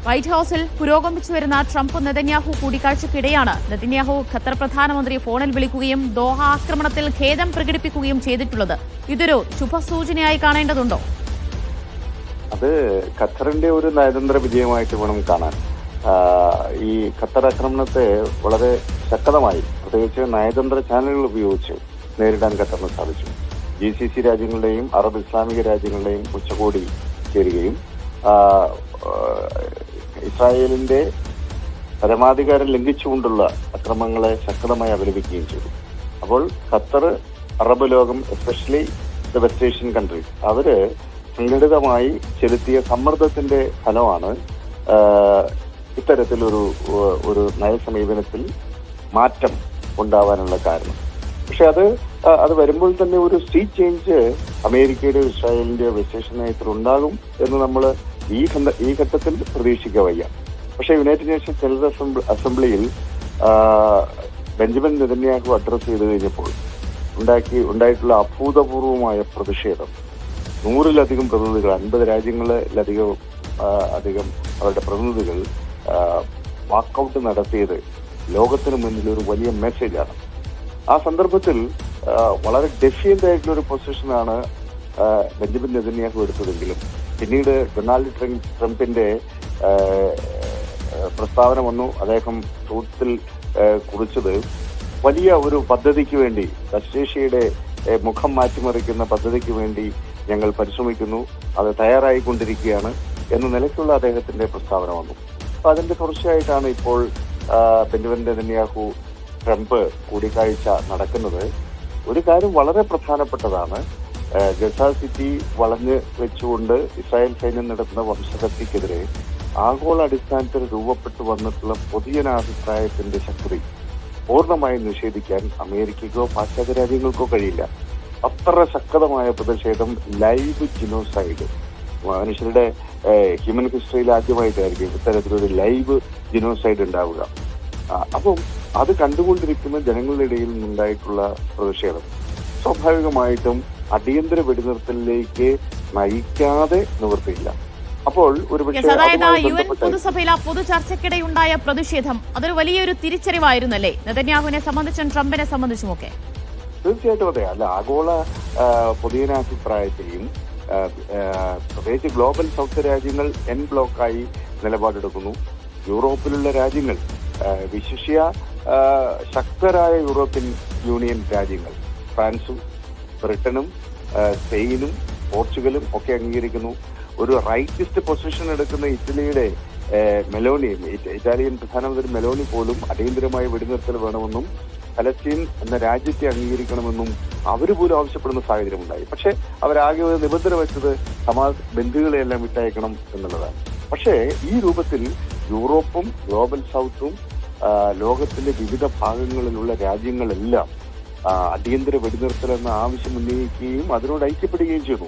White ഹൌസിൽ പുരോഗമിച്ചു വരുന്ന ട്രംപ് നെതന്യാഹു കൂടിക്കാഴ്ചയ്ക്കിടെയാണ് നെതന്യാഹു ഖത്തർ പ്രധാനമന്ത്രി ഫോണിൽ വിളിക്കുകയും ദോഹ ആക്രമണത്തിൽ ഖേദം പ്രകടിപ്പിക്കുകയും ചെയ്തിട്ടുള്ളത്. ഇതൊരു ശുഭസൂചനയായി കാണേണ്ടതുണ്ടോ? അത് ഖത്തറിന്റെ ഒരു നയതന്ത്ര വിജയമായിട്ട് വേണം കാണാൻ. ഈ ഖത്തർ ആക്രമണത്തെ വളരെ ശക്തമായി, പ്രത്യേകിച്ച് നയതന്ത്ര ചാനലുകൾ ഉപയോഗിച്ച് നേരിടാൻ ഖത്തറിന് സാധിച്ചു. GCC രാജ്യങ്ങളുടെയും അറബ് ഇസ്ലാമിക രാജ്യങ്ങളുടെയും ഉച്ചകോടി ചേരുകയും ഇസ്രായേലിന്റെ പരമാധികാരം ലംഘിച്ചുകൊണ്ടുള്ള അക്രമങ്ങളെ ശക്തമായി അപലപിക്കുകയും ചെയ്തു. അപ്പോൾ ഖത്തർ, അറബ് ലോകം, especially the west Asian countries, അവര് സംഘടിതമായി ചെലുത്തിയ സമ്മർദ്ദത്തിന്റെ ഫലമാണ് ഇത്തരത്തിലൊരു നയസമീപനത്തിൽ മാറ്റം ഉണ്ടാവാനുള്ള കാരണം. പക്ഷെ അത് വരുമ്പോൾ തന്നെ ഒരു സീ ചേഞ്ച് അമേരിക്കയുടെ ഇസ്രായേലിന്റെ വെസ്റ്റ് ഏഷ്യൻ നയത്തിൽ ഉണ്ടാകും എന്ന് നമ്മൾ ഈ ഘട്ടത്തിൽ പ്രതീക്ഷിക്കാൻ വയ്യ. പക്ഷെ യുണൈറ്റഡ് നേഷൻ ജനറൽ അസംബ്ലിയിൽ ബെഞ്ചമിൻ നെതന്യാഹു അഡ്രസ് ചെയ്ത് കഴിഞ്ഞപ്പോൾ ഉണ്ടായിട്ടുള്ള അഭൂതപൂർവമായ പ്രതിഷേധം, 100-ലധികം പ്രതിനിധികൾ, 50 രാജ്യങ്ങളിലധികം അവരുടെ പ്രതിനിധികൾ വാക്കൌട്ട് നടത്തിയത് ലോകത്തിന് മുന്നിൽ ഒരു വലിയ മെസ്സേജാണ്. ആ സന്ദർഭത്തിൽ വളരെ ഡെഫിയന്റ് ആയിട്ടുള്ള ഒരു പൊസിഷനാണ് ബെഞ്ചമിൻ നെതന്യാഹു എടുത്തതെങ്കിലും പിന്നീട് ഡൊണാൾഡ് ട്രംപിന്റെ പ്രസ്താവന വന്നു. അദ്ദേഹം ട്രൂത്തിൽ കുറിച്ചത് വലിയ ഒരു പദ്ധതിക്ക് വേണ്ടി, വെസ്റ്റ് ഏഷ്യയുടെ മുഖം മാറ്റിമറിക്കുന്ന പദ്ധതിക്ക് വേണ്ടി ഞങ്ങൾ പരിശ്രമിക്കുന്നു, അത് തയ്യാറായിക്കൊണ്ടിരിക്കുകയാണ് എന്ന നിലയ്ക്കുള്ള അദ്ദേഹത്തിന്റെ പ്രസ്താവന വന്നു. അപ്പൊ അതിന്റെ തുടർച്ചയായിട്ടാണ് ഇപ്പോൾ ബെഞ്ചമിൻ നെതന്യാഹു ട്രംപ് കൂടിക്കാഴ്ച നടക്കുന്നത്. ഒരു കാര്യം വളരെ പ്രധാനപ്പെട്ടതാണ്, ഗസ സിറ്റി വളഞ്ഞ് വെച്ചുകൊണ്ട് ഇസ്രായേൽ സൈന്യം നടത്തുന്ന വംശഹത്യക്കെതിരെ ആഗോള അടിസ്ഥാനത്തിൽ രൂപപ്പെട്ടു വന്നിട്ടുള്ള പൊതുജനാഭിപ്രായത്തിന്റെ ശക്തി പൂർണ്ണമായും നിഷേധിക്കാൻ അമേരിക്കയ്ക്കോ പാശ്ചാത്യ രാജ്യങ്ങൾക്കോ കഴിയില്ല. അത്ര ശക്തമായ പ്രതിഷേധം, ലൈവ് ജിനോസൈഡ്, മനുഷ്യരുടെ ഹ്യൂമൻ ഹിസ്റ്ററിയിൽ ആദ്യമായിട്ടായിരിക്കും ഇത്തരത്തിലൊരു ലൈവ് ജിനോസൈഡ് ഉണ്ടാവുക. അപ്പം അത് കണ്ടുകൊണ്ടിരിക്കുന്ന ജനങ്ങളുടെ ഇടയിൽ നിന്നുണ്ടായിട്ടുള്ള പ്രതിഷേധം സ്വാഭാവികമായിട്ടും അടിയന്തര വെടിനിർത്തലിലേക്ക് നയിക്കാതെ നിവൃത്തിയില്ല. അപ്പോൾ പൊതുസഭയിൽ ആ പൊതു ചർച്ചയ്ക്കിടെയുണ്ടായ പ്രതിഷേധം അതൊരു വലിയൊരു തിരിച്ചറിവായിരുന്നല്ലേ നെതന്യാഹുവിനെ സംബന്ധിച്ചും ട്രംപിനെ സംബന്ധിച്ചുമൊക്കെ? തീർച്ചയായിട്ടും അതെ. അല്ല, ആഗോള പൊതുജനാഭിപ്രായത്തെയും പ്രത്യേകിച്ച് ഗ്ലോബൽ സൗത്ത് രാജ്യങ്ങൾ എൻ ബ്ലോക്കായി നിലപാടെടുക്കുന്നു. യൂറോപ്പിലുള്ള രാജ്യങ്ങൾ, വിശിഷ്യ ശക്തരായ യൂറോപ്യൻ യൂണിയൻ രാജ്യങ്ങൾ, ഫ്രാൻസും ബ്രിട്ടനും സ്പെയിനും പോർച്ചുഗലും ഒക്കെ അംഗീകരിക്കുന്നു. ഒരു റൈറ്റിസ്റ്റ് പൊസിഷൻ എടുക്കുന്ന ഇറ്റലിയുടെ ഇറ്റാലിയൻ പ്രധാനമന്ത്രി മെലോണി പോലും അടിയന്തരമായ വെടിനിർത്തൽ വേണമെന്നും പലസ്തീൻ എന്ന രാജ്യത്തെ അംഗീകരിക്കണമെന്നും അവര് പോലും ആവശ്യപ്പെടുന്ന സാഹചര്യമുണ്ടായി. പക്ഷെ അവരാകെ ഒരു നിബന്ധന വെച്ചത് ഹമാസ് ബന്ധുക്കളെയെല്ലാം വിട്ടയക്കണം എന്നുള്ളതാണ്. പക്ഷേ ഈ രൂപത്തിൽ യൂറോപ്പും ഗ്ലോബൽ സൗത്തും ലോകത്തിന്റെ വിവിധ ഭാഗങ്ങളിലുള്ള രാജ്യങ്ങളെല്ലാം അടിയന്തര വെടിനിർത്തൽ എന്ന ആവശ്യം ഉന്നയിക്കുകയും അതിനോട് ഐക്യപ്പെടുകയും ചെയ്തു.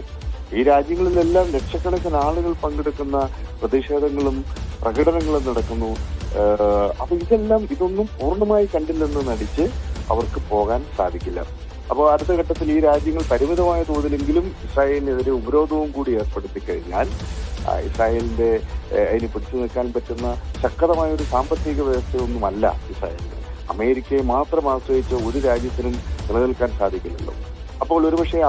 ഈ രാജ്യങ്ങളിലെല്ലാം ലക്ഷക്കണക്കിന് ആളുകൾ പങ്കെടുക്കുന്ന പ്രതിഷേധങ്ങളും പ്രകടനങ്ങളും നടക്കുന്നു. അപ്പൊ ഇതൊന്നും പൂർണ്ണമായി കണ്ടില്ലെന്ന് നടിച്ച് അവർക്ക് പോകാൻ സാധിക്കില്ല. അപ്പോൾ അടുത്ത ഘട്ടത്തിൽ ഈ രാജ്യങ്ങൾ പരിമിതമായ തോതിലെങ്കിലും ഇസ്രായേലിനെതിരെ ഉപരോധവും കൂടി ഏർപ്പെടുത്തി കഴിഞ്ഞാൽ ഇസ്രായേലിന്റെ അതിന് പിടിച്ചു നിൽക്കാൻ പറ്റുന്ന ശക്തമായ ഒരു സാമ്പത്തിക വ്യവസ്ഥയൊന്നുമല്ല ഇസ്രായേലിന്. അമേരിക്കയെ മാത്രം ആശ്രയിച്ച് ഒരു രാജ്യത്തിനും നിലനിൽക്കാൻ സാധിക്കില്ലല്ലോ. അപ്പോൾ ഒരുപക്ഷെ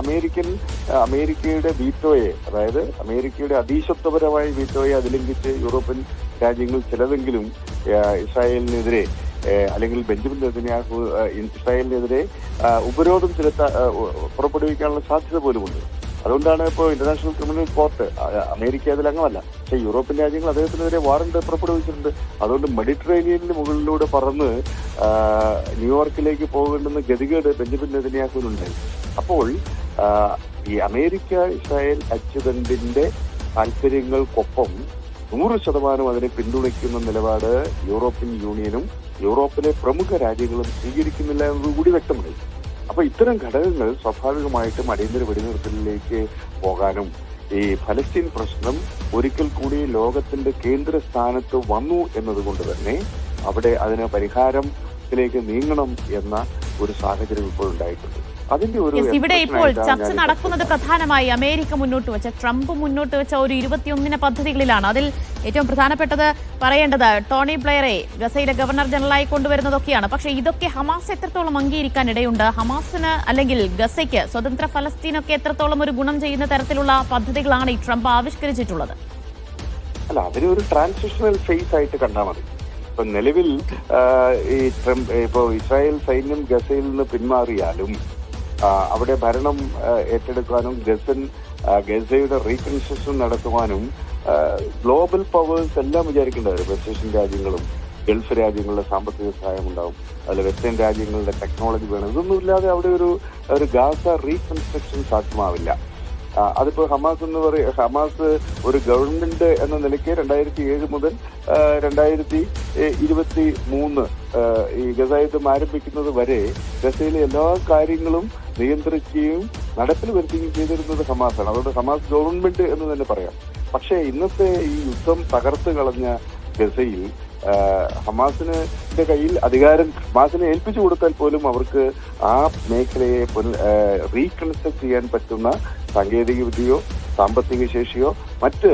അമേരിക്കയുടെ വീറ്റോയെ, അതായത് അമേരിക്കയുടെ അതീശത്വപരമായ വീറ്റോയെ അതിലംഘിച്ച് യൂറോപ്യൻ രാജ്യങ്ങൾ ചിലതെങ്കിലും ഇസ്രായേലിനെതിരെ അല്ലെങ്കിൽ ബെഞ്ചമിൻ നെതന്യാഹു ഇസ്രായേലിനെതിരെ ഉപരോധം പുറപ്പെടുവിക്കാനുള്ള സാധ്യത പോലുമുണ്ട്. അതുകൊണ്ടാണ് ഇപ്പോൾ ഇന്റർനാഷണൽ ക്രിമിനൽ കോർട്ട്, അമേരിക്ക അതിൽ അംഗമല്ല, പക്ഷേ യൂറോപ്യൻ രാജ്യങ്ങൾ അദ്ദേഹത്തിനെതിരെ വാറണ്ട് പുറപ്പെടുവിച്ചിട്ടുണ്ട്. അതുകൊണ്ട് മെഡിറ്ററേനിയനിന് മുകളിലൂടെ പറന്ന് ന്യൂയോർക്കിലേക്ക് പോകേണ്ടുന്ന ഗതികേട് ബെഞ്ചമിൻ നെതന്യാഹുവിനുണ്ടായി. അപ്പോൾ ഈ അമേരിക്ക ഇസ്രായേൽ അച്ചുതണ്ടിന്റെ താല്പര്യങ്ങൾക്കൊപ്പം 100% അതിനെ പിന്തുണയ്ക്കുന്ന നിലപാട് യൂറോപ്യൻ യൂണിയനും യൂറോപ്പിലെ പ്രമുഖ രാജ്യങ്ങളും സ്വീകരിക്കുന്നില്ല എന്നതുകൂടി വ്യക്തമായി. അപ്പൊ ഇത്തരം ഘടകങ്ങൾ സ്വാഭാവികമായിട്ടും അടിയന്തര വെടിനിർത്തലിലേക്ക് പോകാനും ഈ ഫലസ്തീൻ പ്രശ്നം ഒരിക്കൽ കൂടി ലോകത്തിന്റെ കേന്ദ്ര സ്ഥാനത്ത് വന്നു എന്നതുകൊണ്ട് തന്നെ അവിടെ അതിന് പരിഹാരത്തിലേക്ക് നീങ്ങണം എന്ന ഒരു സാഹചര്യം ഇപ്പോൾ ഉണ്ടായിട്ടുണ്ട്. അതിന്റെ ഒരു ഇവിടെ ഇപ്പോൾ ചർച്ച നടക്കുന്നത് പ്രധാനമായി അമേരിക്ക മുന്നോട്ട് വെച്ച, ട്രംപ് മുന്നോട്ട് വെച്ച ഒരു 21 പദ്ധതികളിലാണ്. അതിൽ ഏറ്റവും പ്രധാനപ്പെട്ടത് പറയേണ്ടത് ടോണി ബ്ലെയറെ ഗസയിലെ ഗവർണർ ജനറലായി കൊണ്ടുവരുന്നതൊക്കെയാണ്. പക്ഷേ ഇതൊക്കെ ഹമാസ് എത്രത്തോളം അംഗീകരിക്കാൻ ഇടയുണ്ട്? ഹമാസിന് അല്ലെങ്കിൽ ഗസയ്ക്ക്, സ്വതന്ത്ര ഫലസ്തീനൊക്കെ എത്രത്തോളം ഒരു ഗുണം ചെയ്യുന്ന തരത്തിലുള്ള പദ്ധതികളാണ് ഈ ട്രംപ് ആവിഷ്കരിച്ചിട്ടുള്ളത്? അല്ല, അതിനെ ഒരു ട്രാൻസിഷണൽ ഫേസ് ആയിട്ട് കണ്ടാൽ മതി. ഇപ്പൊ നിലവിൽ ഈ ട്രംപ് ഇപ്പോ ഇസ്രായേൽ സൈന്യം ഗസയിൽ നിന്ന് പിന്മാറിയാലും അവിടെ ഭരണം ഏറ്റെടുക്കാനും ഗസയുടെ റീകൺസ്ട്രക്ഷൻ നടത്തുവാനും ഗ്ലോബൽ പവേഴ്സ് എല്ലാം വിചാരിക്കേണ്ടത്. വെസ്റ്റേഷ്യൻ രാജ്യങ്ങളും ഗൾഫ് രാജ്യങ്ങളുടെ സാമ്പത്തിക സഹായം ഉണ്ടാവും, അതിൽ വെസ്റ്റേൺ രാജ്യങ്ങളുടെ ടെക്നോളജി വേണം. ഇതൊന്നും ഇല്ലാതെ അവിടെ ഒരു ഗാസ റീകൺസ്ട്രക്ഷൻ സാധ്യമാവില്ല. അതിപ്പോ ഹമാസ് ഒരു ഗവൺമെന്റ് എന്ന നിലയ്ക്ക് 2007 മുതൽ 2023 ഈ ഗസയുദ്ധം ആരംഭിക്കുന്നത് വരെ ഗസയിലെ എല്ലാ കാര്യങ്ങളും നിയന്ത്രിക്കുകയും നടപ്പിൽ വരുത്തുകയും ചെയ്തിരുന്നത് ഹമാസാണ്. അതുകൊണ്ട് ഹമാസ് ഗവൺമെന്റ് എന്ന് തന്നെ പറയാം. പക്ഷേ ഇന്നത്തെ ഈ യുദ്ധം തകർത്ത് കളഞ്ഞ ഗസയിൽ ഹമാസിന്റെ കയ്യിൽ അധികാരം ഹമാസിനെ ഏൽപ്പിച്ചു കൊടുത്താൽ പോലും അവർക്ക് ആ മേഖലയെ റീകൺസ്ട്രക്ട് ചെയ്യാൻ പറ്റുന്ന സാങ്കേതിക വിദ്യയോ സാമ്പത്തിക ശേഷിയോ മറ്റ്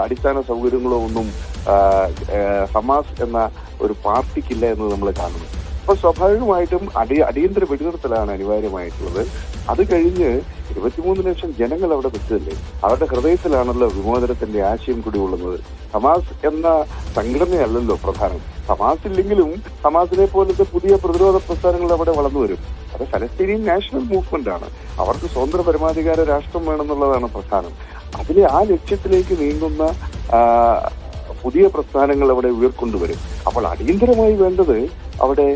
അടിസ്ഥാന സൗകര്യങ്ങളോ ഒന്നും ഹമാസ് എന്ന ഒരു പാർട്ടിക്കില്ല എന്ന് നമ്മൾ കാണുന്നു. അപ്പൊ സ്വാഭാവികമായിട്ടും അടിയന്തര വെടിനിർത്തലാണ് അനിവാര്യമായിട്ടുള്ളത്. അത് കഴിഞ്ഞ് 23 ലക്ഷം ജനങ്ങൾ അവിടെ വെച്ചതല്ലേ, അവരുടെ ഹൃദയത്തിലാണല്ലോ വിമോചനത്തിന്റെ ആശയം കൂടി ഉള്ളത്. ഹമാസ് എന്ന സംഘടനയല്ലല്ലോ പ്രധാനം. ഹമാസ് ഇല്ലെങ്കിലും ഹമാസിനെ പോലത്തെ പുതിയ പ്രതിരോധ പ്രസ്ഥാനങ്ങൾ അവിടെ വളർന്നു വരും. അത് ഫലസ്തീനിയൻ നാഷണൽ മൂവ്മെന്റ് ആണ്. അവർക്ക് സ്വതന്ത്ര പരമാധികാര രാഷ്ട്രം വേണമെന്നുള്ളതാണ് പ്രധാനം. അതിലെ ആ ലക്ഷ്യത്തിലേക്ക് നീങ്ങുന്ന പുതിയ പ്രസ്ഥാനങ്ങൾ അവിടെ ഉയർക്കൊണ്ടുവരും. അപ്പോൾ അടിയന്തരമായി വേണ്ടത് അവിടെ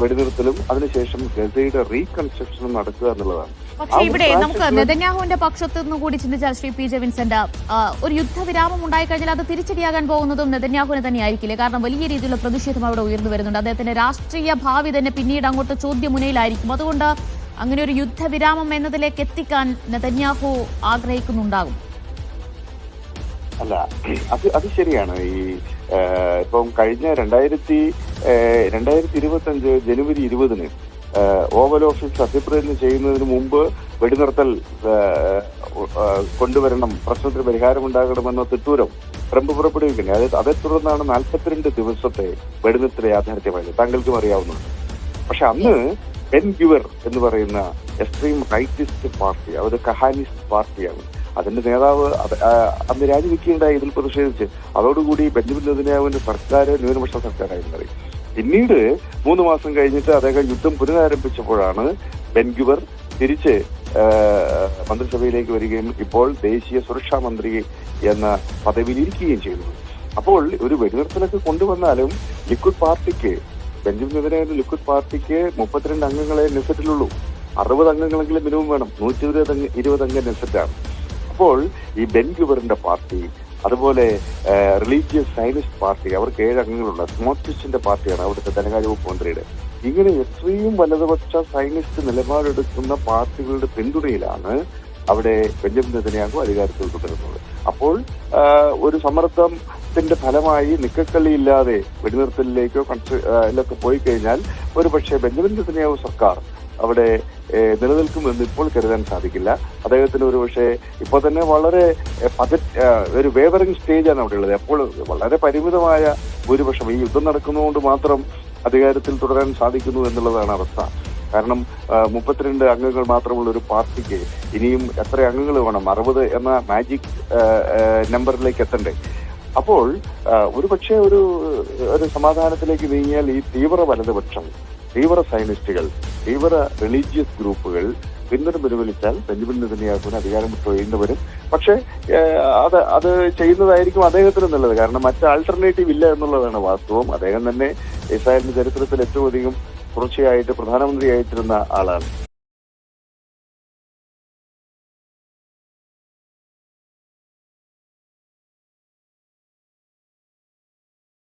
വെടിനിർത്തലും അതിനുശേഷം ഗസയുടെ റീകൺസ്ട്രക്ഷനും നടക്കുക എന്നുള്ളതാണ്. പക്ഷേ ഇവിടെ നമുക്ക് നെതന്യാഹുവിന്റെ പക്ഷത്തു നിന്ന് കൂടി ചിന്തിച്ചാൽ ശ്രീ പി ജെ വിൻസെന്റ്, ഒരു യുദ്ധവിരാമം ഉണ്ടായിക്കഴിഞ്ഞാൽ അത് തിരിച്ചടിയാകാൻ പോകുന്നതും നെതന്യാഹുവിനെ തന്നെയായിരിക്കില്ലേ? കാരണം വലിയ രീതിയിലുള്ള പ്രതിഷേധം അവിടെ ഉയർന്നു വരുന്നുണ്ട്. അദ്ദേഹത്തിന്റെ രാഷ്ട്രീയ ഭാവി തന്നെ പിന്നീട് അങ്ങോട്ട് ചോദ്യമുനയിലായിരിക്കും. അതുകൊണ്ട് അങ്ങനെ ഒരു യുദ്ധവിരാമം എന്നതിലേക്ക് എത്തിക്കാൻ നെതന്യാഹു ആഗ്രഹിക്കുന്നുണ്ടാകും. അല്ല, അത് ശരിയാണ്. ഈ ഇപ്പം കഴിഞ്ഞ 2025 ജനുവരി 20 ഓവൽ ഓഫീസ് സത്യപ്രതിജ്ഞ ചെയ്യുന്നതിന് മുമ്പ് വെടിനിർത്തൽ കൊണ്ടുവരണം, പ്രശ്നത്തിന് പരിഹാരമുണ്ടാകണമെന്ന തിട്ടൂരം ട്രംപ് പുറപ്പെടുവിക്കുന്നത്. അതേ തുടർന്നാണ് 42 ദിവസത്തെ വെടിനിർത്തൽ യാഥാർത്ഥ്യമായത്. താങ്കൾക്കും അറിയാവുന്നതാണ്. പക്ഷെ അന്ന് ബെൻ ഗുവർ എന്ന് പറയുന്ന എക്സ്ട്രീം റൈറ്റിസ്റ്റ് പാർട്ടി, അതൊരു കഹാനിസ്റ്റ് പാർട്ടിയാണ്. അതിന്റെ നേതാവ് അന്ന് രാജിവെക്കുകയുണ്ടായി ഇതിൽ പ്രതിഷേധിച്ച്. അതോടുകൂടി ബെഞ്ചമിൻ നെതന്യാഹുവിന്റെ സർക്കാർ ന്യൂനപക്ഷ സർക്കാരായി മാറി. പിന്നീട് 3 മാസം കഴിഞ്ഞിട്ട് അദ്ദേഹം യുദ്ധം പുനരാരംഭിച്ചപ്പോഴാണ് ബെൻ ഗുവർ തിരിച്ച് മന്ത്രിസഭയിലേക്ക് വരികയും ഇപ്പോൾ ദേശീയ സുരക്ഷാ മന്ത്രി എന്ന പദവിയിൽ ഇരിക്കുകയും ചെയ്തത്. അപ്പോൾ ഒരു വെടിനിർത്തലൊക്കെ കൊണ്ടുവന്നാലും ലിക്വിഡ് പാർട്ടിക്ക്, ബെഞ്ചമിൻ നെതന്യാഹുവിന്റെ ലിക്വിഡ് പാർട്ടിക്ക് 32 അംഗങ്ങളെ നെസറ്റിലുള്ളൂ. 60 അംഗങ്ങളെങ്കിലും മിനിമം വേണം. 120 അംഗ നെസറ്റാണ്. അപ്പോൾ ഈ ബെൻ ഗുവറിന്റെ പാർട്ടി, അതുപോലെ റിലീജിയസ് സയനിസ്റ്റ് പാർട്ടി, അവർക്ക് 7 അംഗങ്ങളുണ്ട്. സ്മോട്രിച്ചിന്റെ പാർട്ടിയാണ് അവിടുത്തെ ധനകാര്യ വകുപ്പ് മന്ത്രിയുടെ. ഇങ്ങനെ എത്രയും വലതുപക്ഷ സയനിസ്റ്റ് നിലപാടെടുക്കുന്ന പാർട്ടികളുടെ പിന്തുണയിലാണ് അവിടെ ബെഞ്ചമിൻ നെതന്യാഹു അധികാരത്തിൽ തുടരുന്നത്. അപ്പോൾ ഒരു സമ്മർദ്ദത്തിന്റെ ഫലമായി നിക്കക്കള്ളിയില്ലാതെ വെടിനിർത്തലിലേക്കോ ഇതിലൊക്കെ പോയി കഴിഞ്ഞാൽ ഒരു പക്ഷേ ബെഞ്ചമിൻ നെതന്യാഹു സർക്കാർ അവിടെ നിലനിൽക്കുമെന്ന് ഇപ്പോൾ കരുതാൻ സാധിക്കില്ല. അദ്ദേഹത്തിന് ഒരു പക്ഷേ ഇപ്പോൾ തന്നെ വളരെ ഒരു വേവറിംഗ് സ്റ്റേജാണ് അവിടെ ഉള്ളത്. അപ്പോൾ വളരെ പരിമിതമായ ഭൂരിപക്ഷം ഈ യുദ്ധം നടക്കുന്നതുകൊണ്ട് മാത്രം അധികാരത്തിൽ തുടരാൻ സാധിക്കുന്നു എന്നുള്ളതാണ് അവസ്ഥ. കാരണം 32 അംഗങ്ങൾ മാത്രമുള്ള ഒരു പാർട്ടിക്ക് ഇനിയും എത്ര അംഗങ്ങൾ വേണം? 60 എന്ന മാജിക് നമ്പറിലേക്ക് എത്തണ്ടേ? അപ്പോൾ ഒരു പക്ഷേ ഒരു സമാധാനത്തിലേക്ക് നീങ്ങിയാൽ ഈ തീവ്ര വലതുപക്ഷം, തീവ്ര സയനിസ്റ്റുകൾ, തീവ്ര റിലീജിയസ് ഗ്രൂപ്പുകൾ പിന്തുണ പിൻവലിച്ചാൽ ബെഞ്ചമിൻ നെതന്യാഹുവിന് അധികാരം വിട്ടൊഴിയേണ്ടി വരും. പക്ഷേ അത് ചെയ്യുന്നതായിരിക്കും അദ്ദേഹത്തിന് നല്ലത്. കാരണം മറ്റ് ആൾട്ടർനേറ്റീവ് ഇല്ല എന്നുള്ളതാണ് വാസ്തവം. അദ്ദേഹം തന്നെ ഇസ്രായേലിന്റെ ചരിത്രത്തിൽ ഏറ്റവും അധികം തുടർച്ചയായിട്ട് പ്രധാനമന്ത്രിയായിട്ടിരുന്ന ആളാണ്.